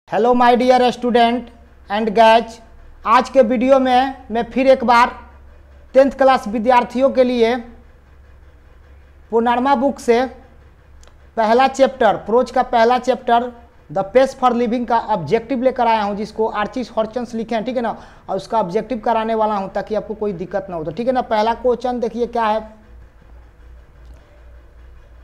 Hello my dear student and guys, आज के video में मैं फिर एक बार 10th क्लास विद्यार्थियों के लिए पुनर्मा बुक से पहला चैप्टर प्रोज का पहला chapter the pace for living का ऑब्जेक्टिव लेकर आया हूं, जिसको आर्चिस हॉर्चन्स लिखे हैं, ठीक है ना। और उसका ऑब्जेक्टिव कराने वाला हूं ताकि आपको कोई दिक्कत ना हो। तो ठीक है ना, पहला क्वेश्चन देखिए क्या है।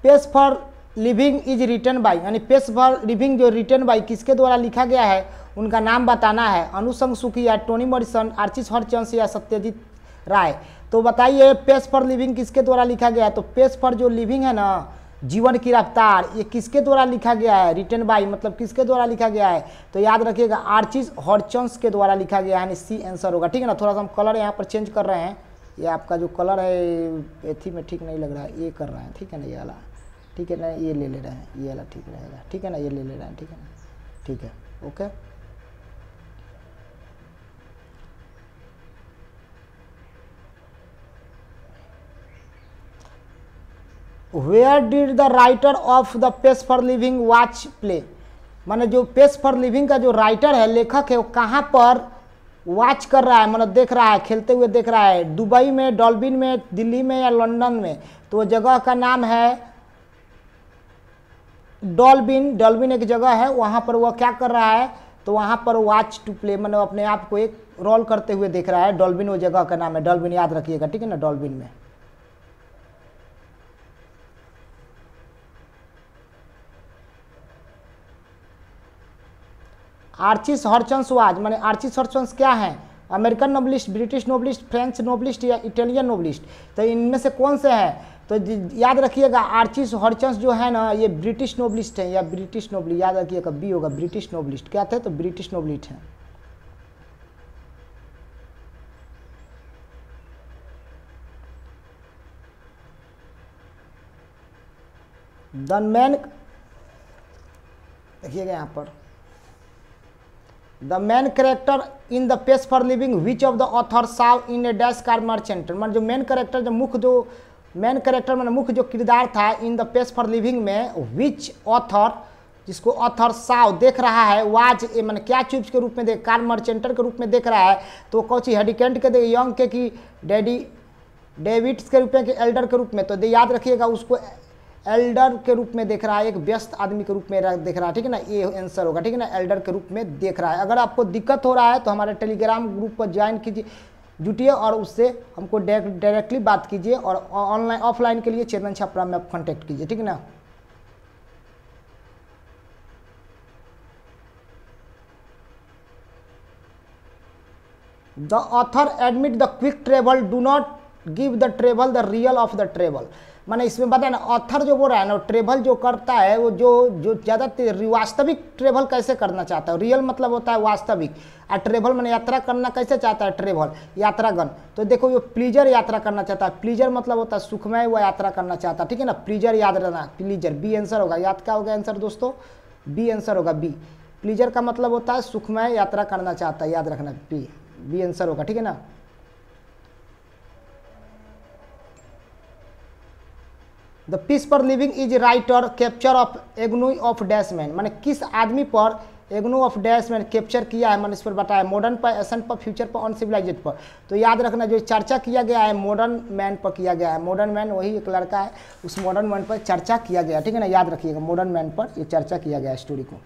Pace for living is written by, यानी पेस फॉर लिविंग जो रिटन बाई किसके द्वारा लिखा गया है उनका नाम बताना है। अनुसंग सुखी या टोनी मॉरिसन, आर्चिस हॉर्चन्स या सत्यजीत राय। तो बताइए पेस फॉर लिविंग किसके द्वारा लिखा गया है। तो पेस फॉर जो लिविंग है ना, जीवन की रफ्तार, ये किसके द्वारा लिखा गया है, रिटन बाई मतलब किसके द्वारा लिखा गया है। तो याद रखिएगा आर्चिस हॉर्चन्स के द्वारा लिखा गया है, यानी सी आंसर होगा। ठीक है ना, थोड़ा सा हम कलर यहाँ पर चेंज कर रहे हैं। ये आपका जो कलर है एथी में ठीक नहीं लग रहा है, ये कर रहे हैं, ठीक है ना, ये वाला ठीक है ना, ये ले रहे हैं, ये वाला ठीक रहेगा, ठीक है ना, ये ले रहे हैं, ठीक है ना, ठीक है, okay. Where did the writer of the pace for living watch play, माने जो पेस फॉर लिविंग का जो राइटर है, लेखक है, वो कहाँ पर वॉच कर रहा है, मतलब देख रहा है, खेलते हुए देख रहा है। दुबई में, डॉल्बिन में, दिल्ली में या लंदन में। तो वो जगह का नाम है डॉल्बिन। डॉल्बिन एक जगह है, वहाँ पर वह क्या कर रहा है, तो वहाँ पर वॉच टू प्ले मतलब अपने आप को एक रोल करते हुए देख रहा है। डॉल्बिन वो जगह का नाम है, डॉल्बिन याद रखिएगा, ठीक है ना, डॉल्बिन में। आर्चिस हॉर्चन्स वाज माने आर्चिस हॉर्चन्स क्या है, American novelist, British novelist, French novelist या इटालियन नोबलिस्ट। तो इनमें से कौन से हैं। तो याद रखिएगा आर्चिस हॉर्चन्स जो है ना, ये ब्रिटिश नोबलिस्ट है या ब्रिटिश नोबलिस्ट, याद रखिएगा बी होगा, ब्रिटिश नोबलिस्ट। क्या थे, तो ब्रिटिश नोबलिस्ट हैं। द मैन, देखिएगा यहाँ पर, the man character in the pace for living which of the author saw in a dash car merchant, मतलब जो मेन कैरेक्टर, जो मुख्य जो मेन कैरेक्टर मतलब मुख्य जो किरदार था in the pace for living में, विच ऑथर जिसको ऑथर साव देख रहा है, वाज ए मैंने क्या चीज के रूप में देख, कार मर्चेंटर के रूप में देख रहा है। तो कौची हेडिकेंट के देख, यंग के की डैडी डेविड्स के रूप में, एल्डर के रूप में। तो याद रखिएगा उसको एल्डर के रूप में देख रहा है, एक व्यस्त आदमी के रूप में देख रहा है, ठीक है ना, ये आंसर होगा, ठीक है ना, एल्डर के रूप में देख रहा है। अगर आपको दिक्कत हो रहा है तो हमारे टेलीग्राम ग्रुप पर ज्वाइन कीजिए, जुटिए और उससे हमको डायरेक्टली बात कीजिए, और ऑनलाइन ऑफलाइन के लिए चेतन छपरा में आप कॉन्टेक्ट कीजिए, ठीक है ना। The author admit the quick travel do not give the travel the real of the travel, माने इसमें बताए ना, ऑथर जो बोल रहा है ना, ट्रेवल जो करता है वो जो ज़्यादा वास्तविक ट्रेवल कैसे करना चाहता है। रियल मतलब होता है वास्तविक, और ट्रेवल मैंने यात्रा करना कैसे चाहता है, ट्रेवल यात्रागण। तो देखो ये प्लीजर यात्रा करना चाहता है, प्लीजर मतलब होता है सुखमय वो यात्रा करना चाहता है, ठीक है ना, प्लीजर याद रहना, प्लीजर बी आंसर होगा। याद क्या होगा आंसर दोस्तों, बी आंसर होगा, बी। प्लीजर का मतलब होता है सुखमय यात्रा करना चाहता है, याद रखना, बी आंसर होगा, ठीक है ना। The piece for living is writer capture of agnew of dashman, माने किस आदमी पर एग्नू ऑफ डैशमैन कैप्चर किया है, मैंने इस पर बताया, मॉडर्न पर, एसेंट पर, फ्यूचर पर, अनसिविलाइज्ड पर। तो याद रखना जो चर्चा किया गया है मॉडर्न मैन पर किया गया है। मॉडर्न मैन वही एक लड़का है, उस मॉडर्न मैन पर चर्चा किया गया, ठीक है ना, याद रखिएगा मॉडर्न मैन पर ये चर्चा किया गया स्टोरी को।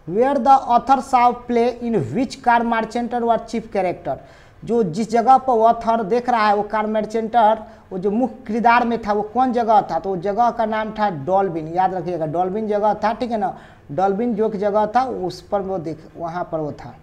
Where the author saw play in which car merchanter व चीफ कैरेक्टर, जो जिस जगह पर ऑथर देख रहा है वो कार मर्चेंटर वो जो मुख्य किरदार में था वो कौन जगह था, तो जगह का नाम था डॉल्बिन, याद रखिएगा डॉल्बिन जगह था, ठीक है ना, डॉल्बिन जो जगह था उस पर वो देख, वहाँ पर वो था।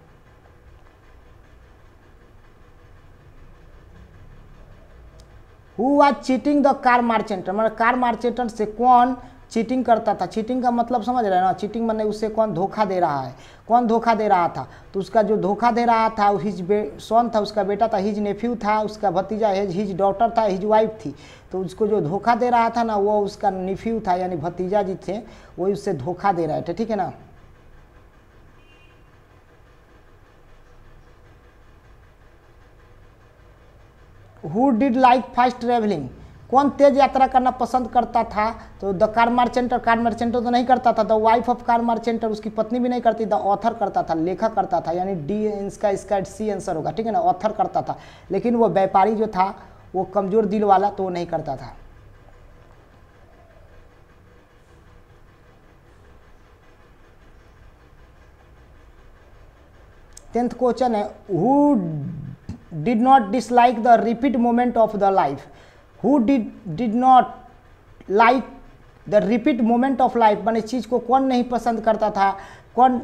Who was cheating the car merchanter, मतलब कार मर्चेंटर से कौन चीटिंग करता था। चीटिंग का मतलब समझ रहे हैं ना, चीटिंग मतलब उससे कौन धोखा दे रहा है, कौन धोखा दे रहा था। तो उसका जो धोखा दे रहा था हिज सन था, उसका बेटा था, हिज नेफ्यू था, उसका भतीजा हिज डॉटर था, हिज वाइफ थी। तो उसको जो धोखा दे रहा था ना वो उसका नेफ्यू था, यानी भतीजा जी थे, वही उससे धोखा दे रहे थे, ठीक है ना। Who did like fast travelling, कौन तेज यात्रा करना पसंद करता था? तो द कार मर्चेंटर तो नहीं करता था। द वाइफ ऑफ कार मर्चेंटर, उसकी पत्नी भी नहीं करती। द ऑथर करता था, लेखक करता था, यानी डी इसका सी आंसर होगा, ठीक है ना। ऑथर करता था, लेकिन वो व्यापारी जो था वो कमजोर दिल वाला, तो वो नहीं करता था। टेंथ क्वेश्चन है, who did not dislike the repeat moment of the life, who did not like the repeat moment of life, माने चीज़ को कौन नहीं पसंद करता था, कौन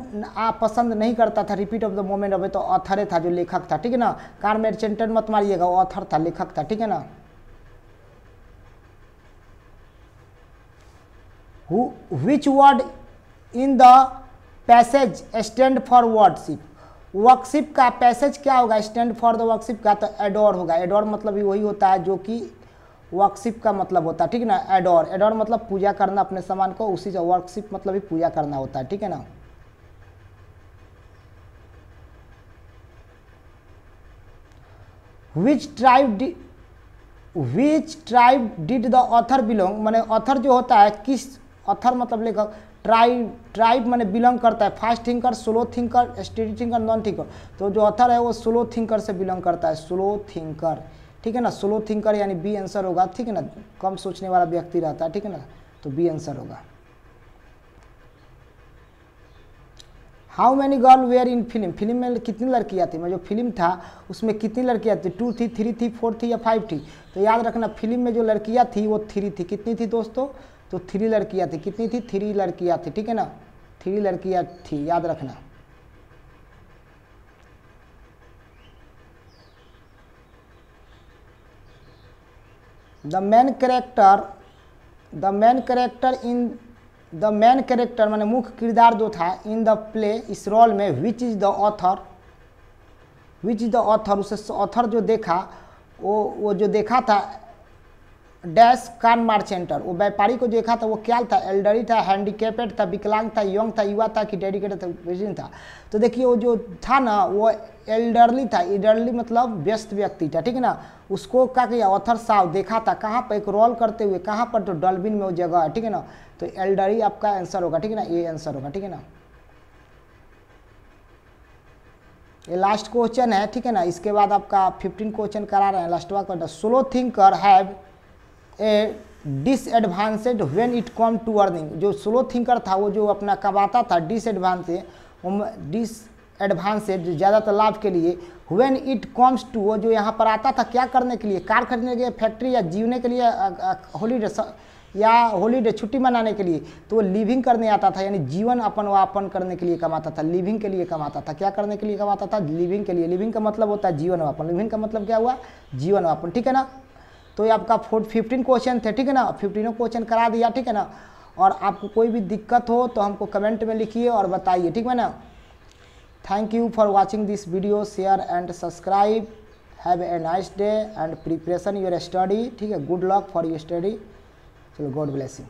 पसंद नहीं करता था repeat of the moment of, तो ऑथर था, जो लेखक था, ठीक है ना। कार मर्चेंटर मत मारिएगा, ऑथर था, लेखक था, ठीक है ना। Which word in the passage stand for worship, worship का पैसेज क्या होगा स्टैंड फॉर द वर्कशिप का? तो एडोर होगा। एडोर मतलब भी वही होता है जो कि वर्कशिप का मतलब होता है, ठीक है ना। एडोर मतलब पूजा करना अपने सामान को, उसी से वर्कशिप मतलब भी पूजा करना होता है, ठीक है ना। Which tribe did the author belong, माने ऑथर जो होता है किस, ऑथर मतलब लेखक, ट्राइब माने बिलोंग करता है। Fast thinker, slow thinker, study thinker, non thinker, तो जो ऑथर है वो स्लो थिंकर से बिलोंग करता है, स्लो थिंकर, ठीक है ना। स्लो थिंकर यानी बी आंसर होगा, ठीक है ना। कम सोचने वाला व्यक्ति रहता है, ठीक है ना, तो बी आंसर होगा। How many girl were in film, film में कितनी लड़कियाँ थी, मैं जो फिल्म था उसमें कितनी लड़कियाँ थी? 2 थी, 3 थी, 4 थी या 5 थी? तो याद रखना फिल्म में जो लड़कियाँ थी वो 3 थी। कितनी थी दोस्तों? तो 3 लड़कियाँ थी। कितनी थी? 3 लड़कियाँ थी, ठीक है ना, 3 लड़कियाँ थी, याद रखना। द मेन कैरेक्टर माने मुख्य किरदार जो था इन द प्ले, इस रोल में, विच इज द ऑथर, उसे ऑथर जो देखा वो जो देखा था डैश कार मर्चेंटर, वो व्यापारी को देखा था, वो क्या था? एल्डरी था, हैंडीकेपेड था, विकलांग था, यंग था, युवा था कि डेडिकेटेड था, विजन था। तो देखिए वो जो था ना वो एल्डरली था। एल्डरली मतलब व्यस्त व्यक्ति था, ठीक है ना। उसको क्या किया ऑथर साहब देखा था, कहाँ पर? एक रोल करते हुए, कहाँ पर? तो डॉल्बिन में वो जगह है, ठीक है ना। तो एल्डरी आपका आंसर होगा, ठीक है ना, ये आंसर होगा, ठीक है ना। ये लास्ट क्वेश्चन है, ठीक है ना। इसके बाद आपका 15 क्वेश्चन करा रहे हैं, लास्टवा का। Slow thinker have a disadvantage when it come to earning, जो स्लो थिंकर था वो जो अपना कमाता था डिसएडवांटेज ज़्यादातर लाभ के लिए, व्हेन इट कम्स टू, वो जो यहाँ पर आता था क्या करने के लिए? कार खरीदने के लिए, फैक्ट्री, या जीवने के लिए, हॉलीडे छुट्टी मनाने के लिए, तो वो लिविंग करने आता था, यानी जीवन यापन करने के लिए कमाता था, लिविंग के लिए कमाता था। क्या करने के लिए कमाता था? लिविंग के लिए। लिविंग का मतलब होता है जीवन यापन, लिविंग का मतलब क्या हुआ? जीवन यापन, ठीक है ना। तो ये आपका 15 क्वेश्चन थे, ठीक है ना। 15 क्वेश्चन करा दिया, ठीक है ना। और आपको कोई भी दिक्कत हो तो हमको कमेंट में लिखिए और बताइए, ठीक है ना। Thank you for watching this video, share and subscribe. Have a nice day and preparation your study, ठीक है। Good luck for your study. चलो, गॉड ब्लेस यू।